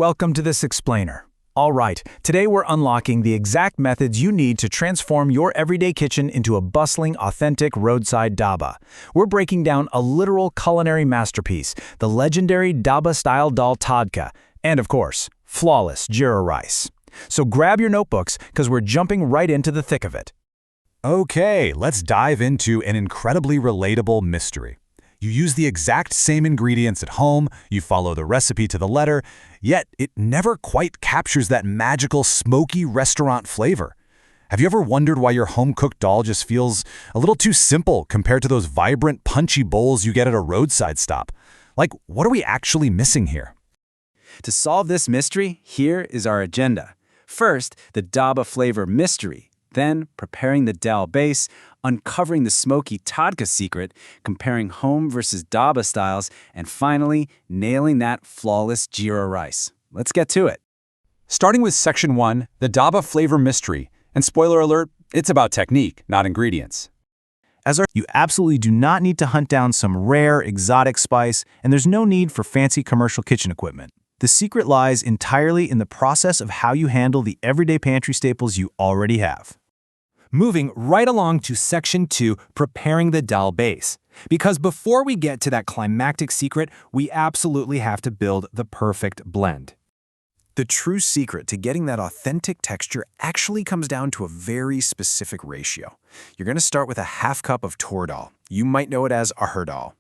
Welcome to this explainer. All right, today we're unlocking the exact methods you need to transform your everyday kitchen into a bustling, authentic roadside dhaba. We're breaking down a literal culinary masterpiece, the legendary dhaba-style dal tadka, and of course, flawless jeera rice. So grab your notebooks, because we're jumping right into the thick of it. Okay, let's dive into an incredibly relatable mystery. You use the exact same ingredients at home, you follow the recipe to the letter, yet it never quite captures that magical, smoky restaurant flavor. Have you ever wondered why your home-cooked dal just feels a little too simple compared to those vibrant, punchy bowls you get at a roadside stop? Like, what are we actually missing here? To solve this mystery, here is our agenda. First, the dhaba flavor mystery. Then, preparing the dal base, uncovering the smoky tadka secret, comparing home versus dhaba styles, and finally, nailing that flawless jeera rice. Let's get to it. Starting with Section 1, the dhaba flavor mystery. And spoiler alert, it's about technique, not ingredients. You absolutely do not need to hunt down some rare, exotic spice, and there's no need for fancy commercial kitchen equipment. The secret lies entirely in the process of how you handle the everyday pantry staples you already have. Moving right along to Section 2, preparing the dal base. Because before we get to that climactic secret, we absolutely have to build the perfect blend. The true secret to getting that authentic texture actually comes down to a very specific ratio. You're going to start with a half cup of tur dal. You might know it as arhur dal.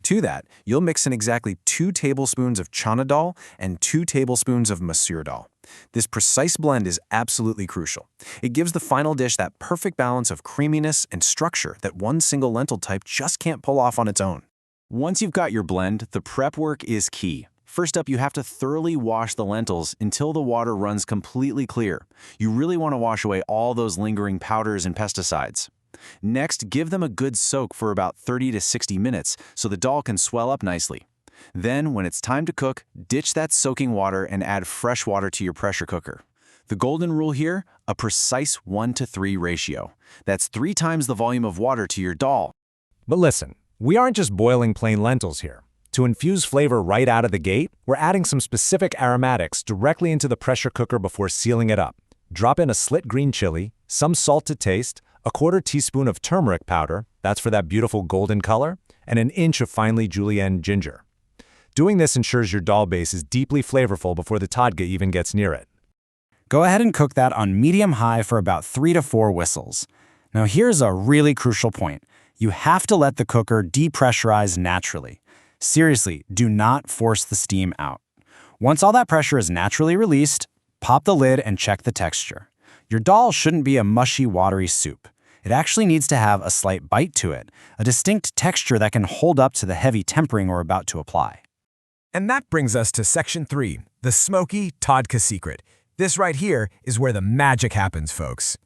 To that, you'll mix in exactly 2 tablespoons of chana dal and 2 tablespoons of masoor dal. This precise blend is absolutely crucial. It gives the final dish that perfect balance of creaminess and structure that one single lentil type just can't pull off on its own. Once you've got your blend, the prep work is key. First up, you have to thoroughly wash the lentils until the water runs completely clear. You really want to wash away all those lingering powders and pesticides. Next, give them a good soak for about 30 to 60 minutes so the dal can swell up nicely. Then, when it's time to cook, ditch that soaking water and add fresh water to your pressure cooker. The golden rule here, a precise 1-to-3 ratio. That's 3 times the volume of water to your dal. But listen, we aren't just boiling plain lentils here. To infuse flavor right out of the gate, we're adding some specific aromatics directly into the pressure cooker before sealing it up. Drop in a slit green chili, some salt to taste, a 1/4 teaspoon of turmeric powder, that's for that beautiful golden color, and an inch of finely julienne ginger. Doing this ensures your dal base is deeply flavorful before the tadka even gets near it. Go ahead and cook that on medium-high for about 3 to 4 whistles. Now here's a really crucial point. You have to let the cooker depressurize naturally. Seriously, do not force the steam out. Once all that pressure is naturally released, pop the lid and check the texture. Your dal shouldn't be a mushy, watery soup. It actually needs to have a slight bite to it, a distinct texture that can hold up to the heavy tempering we're about to apply. And that brings us to Section 3, the smoky tadka secret. This right here is where the magic happens, folks.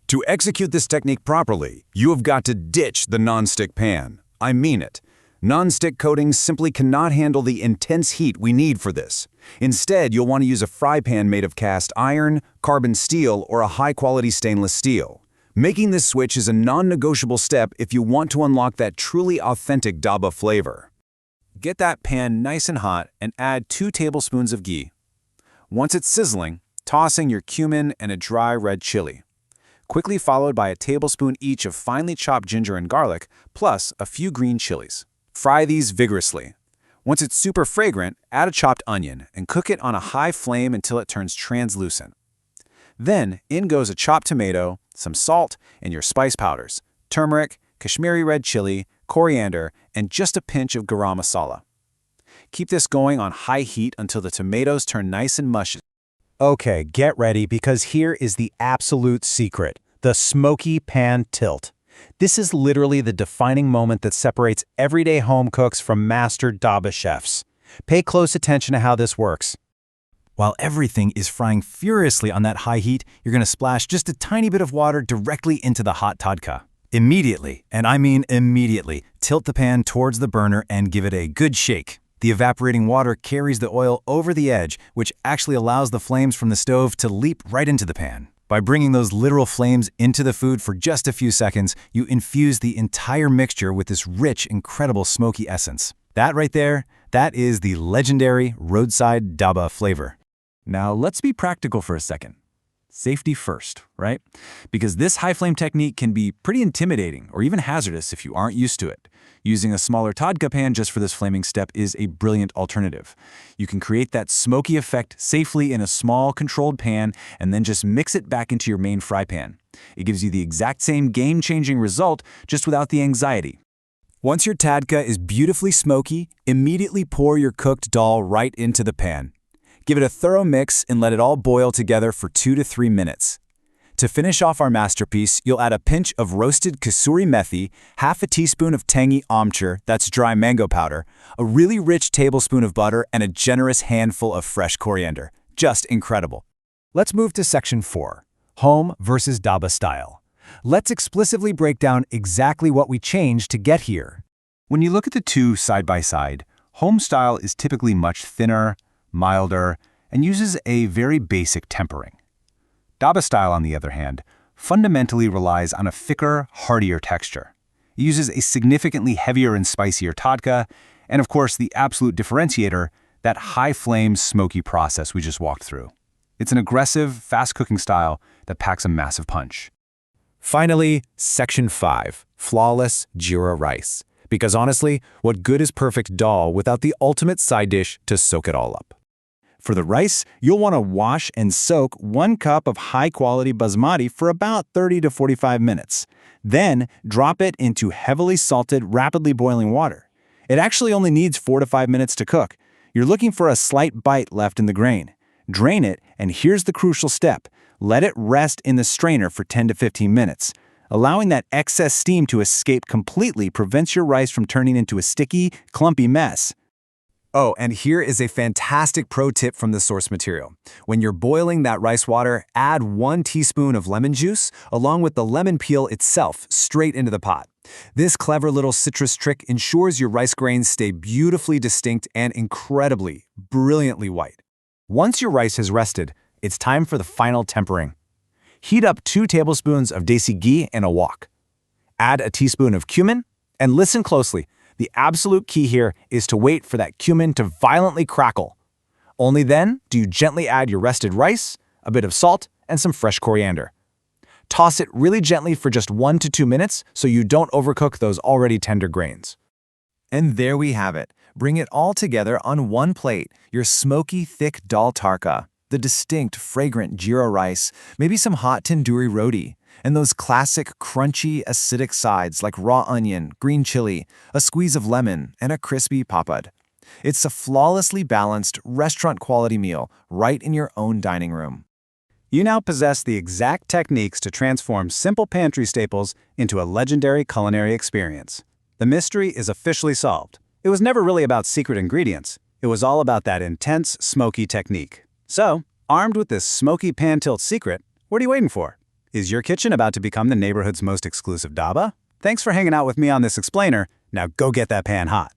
To execute this technique properly, you have got to ditch the non-stick pan. I mean it. Non-stick coatings simply cannot handle the intense heat we need for this. Instead, you'll want to use a fry pan made of cast iron, carbon steel, or a high-quality stainless steel. Making this switch is a non-negotiable step if you want to unlock that truly authentic dhaba flavor. Get that pan nice and hot and add 2 tablespoons of ghee. Once it's sizzling, toss in your cumin and a dry red chili. Quickly followed by a tablespoon each of finely chopped ginger and garlic, plus a few green chilies. Fry these vigorously. Once it's super fragrant, add a chopped onion and cook it on a high flame until it turns translucent. Then, in goes a chopped tomato, some salt, and your spice powders, turmeric, Kashmiri red chili, coriander, and just a pinch of garam masala. Keep this going on high heat until the tomatoes turn nice and mushy. Okay, get ready, because here is the absolute secret, the smoky pan tilt. This is literally the defining moment that separates everyday home cooks from master dhaba chefs. Pay close attention to how this works. While everything is frying furiously on that high heat, you're going to splash just a tiny bit of water directly into the hot tadka. Immediately, and I mean immediately, tilt the pan towards the burner and give it a good shake. The evaporating water carries the oil over the edge, which actually allows the flames from the stove to leap right into the pan. By bringing those literal flames into the food for just a few seconds, you infuse the entire mixture with this rich, incredible smoky essence. That right there, that is the legendary roadside dhaba flavor. Now let's be practical for a second. Safety first, right? Because this high flame technique can be pretty intimidating or even hazardous if you aren't used to it. Using a smaller tadka pan just for this flaming step is a brilliant alternative. You can create that smoky effect safely in a small, controlled pan and then just mix it back into your main fry pan. It gives you the exact same game-changing result, just without the anxiety. Once your tadka is beautifully smoky, immediately pour your cooked dal right into the pan. Give it a thorough mix and let it all boil together for 2 to 3 minutes. To finish off our masterpiece, you'll add a pinch of roasted kasuri methi, half a teaspoon of tangy amchur, that's dry mango powder, a really rich tablespoon of butter, and a generous handful of fresh coriander. Just incredible. Let's move to Section 4, Home versus dhaba style. Let's explicitly break down exactly what we changed to get here. When you look at the two side by side, home style is typically much thinner, milder, and uses a very basic tempering. Dhaba style, on the other hand, fundamentally relies on a thicker, heartier texture. It uses a significantly heavier and spicier tadka, and of course the absolute differentiator, that high-flame, smoky process we just walked through. It's an aggressive, fast-cooking style that packs a massive punch. Finally, Section 5, Flawless Jeera Rice. Because honestly, what good is perfect dal without the ultimate side dish to soak it all up? For the rice, you'll want to wash and soak 1 cup of high-quality basmati for about 30 to 45 minutes. Then, drop it into heavily salted, rapidly boiling water. It actually only needs 4 to 5 minutes to cook. You're looking for a slight bite left in the grain. Drain it, and here's the crucial step. Let it rest in the strainer for 10 to 15 minutes. Allowing that excess steam to escape completely prevents your rice from turning into a sticky, clumpy mess. Oh, and here is a fantastic pro tip from the source material. When you're boiling that rice water, add 1 teaspoon of lemon juice along with the lemon peel itself straight into the pot. This clever little citrus trick ensures your rice grains stay beautifully distinct and incredibly, brilliantly white. Once your rice has rested, it's time for the final tempering. Heat up 2 tablespoons of desi ghee in a wok. Add a teaspoon of cumin, and listen closely. The absolute key here is to wait for that cumin to violently crackle. Only then do you gently add your rested rice, a bit of salt, and some fresh coriander. Toss it really gently for just 1 to 2 minutes so you don't overcook those already tender grains. And there we have it. Bring it all together on one plate, your smoky, thick dal tadka, the distinct, fragrant jeera rice, maybe some hot tandoori roti, and those classic, crunchy, acidic sides like raw onion, green chili, a squeeze of lemon, and a crispy papad. It's a flawlessly balanced, restaurant-quality meal right in your own dining room. You now possess the exact techniques to transform simple pantry staples into a legendary culinary experience. The mystery is officially solved. It was never really about secret ingredients. It was all about that intense, smoky technique. So, armed with this smoky pan tilt secret, what are you waiting for? Is your kitchen about to become the neighborhood's most exclusive dhaba? Thanks for hanging out with me on this explainer. Now go get that pan hot.